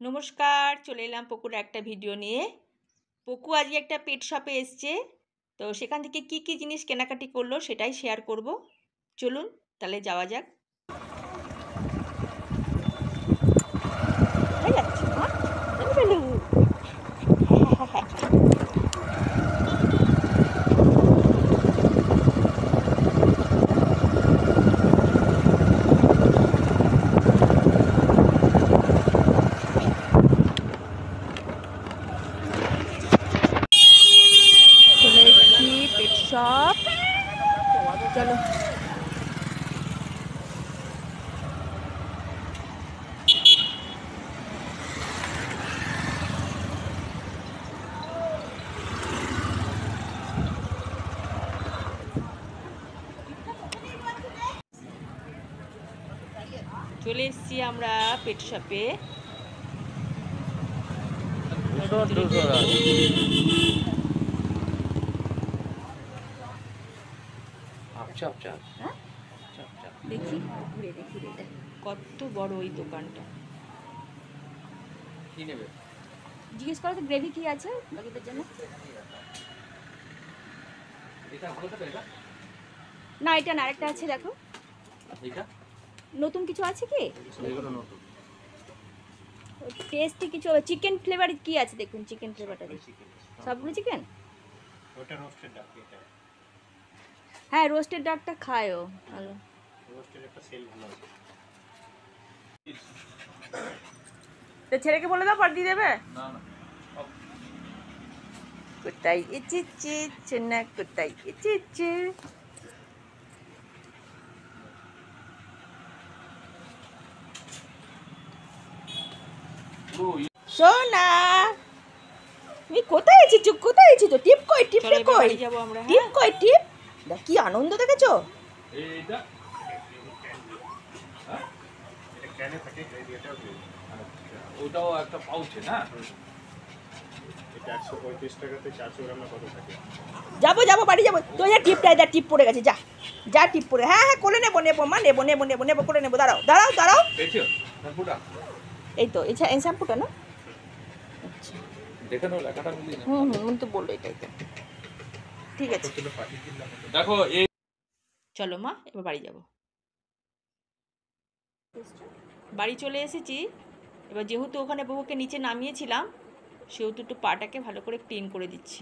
নমস্কার, চলে এলাম পকুর একটা ভিডিও নিয়ে। পকু আজকে একটা পেট শপে এসছে, তো সেখান থেকে কি কি জিনিস কেনাকাটি করলো সেটাই শেয়ার করব। চলুন তাহলে যাওয়া যাক। চলে এসেছি পেট শপ, চলো। চলে এসেছি আমরা পেট শপে। দেখি ঘুরে দেখি কত বড় ওই দোকানটা। কি নেবে জিজ্ঞেস করো তো, গ্রেভি কি আছে বাকিদের জন্য? না এটা না, আরেকটা আছে দেখো। নতুন কিছু আছে কি? টেস্টি কিছু চিকেন ফ্লেভার কি আছে দেখুন। চিকেন ফ্লেভারটা দেখি, সবগুলো চিকেন। ওটা রোস্টেড ডাক, এটা হ্যাঁ রোস্টেড ডাকটা খায়ও ভালো। রোস্টেড একটা সেল ভালো আছে। তো ছেলেকে বলে দাও, পাঠিয়ে দেবে। না না, কোথায় এসেছে চেনা, কোথায় এসেছে। সোনা তুমি কোথায় এসেছো? কোথায় এসেছো? টিপ কই, টিপটা কই? যাবো আমরা। টিপ কই, টিপ? দেখ কি আনন্দ দেখেছো। এইটা এটা ক্যানে থাকে, এটাও গ্রেভি। ওটাও একটা পাউচে না? এটা 135 টাকাতে 400 গ্রাম না কত থাকে। যাবো যাবো বাড়ি যাবো। তো এই টিপটা, এটা টিপ পড়ে গেছে। যা যা টিপ পড়ে। হ্যাঁ হ্যাঁ করে নেবো, নেবো মা, নেবো নেবো নেবো নেবো করে নেবো। দাঁড়াও দাঁড়াও দাঁড়াও। পেয়েছো শ্যাম্পুটা? এই তো এই শ্যাম্পুটা না? আচ্ছা দেখে নাও লেখাটা মিলিয়ে নাও। হুম তো বললো এটাই তো। ঠিক আছে দেখো এই চলো মা, এবার বাড়ি যাব। বাড়ি চলে এসেছি। এবার যেহেতু ওখানে বহুকে নিচে নামিয়েছিলাম, সেহেতু একটু পাটাকে ভালো করে ক্লিন করে দিচ্ছি।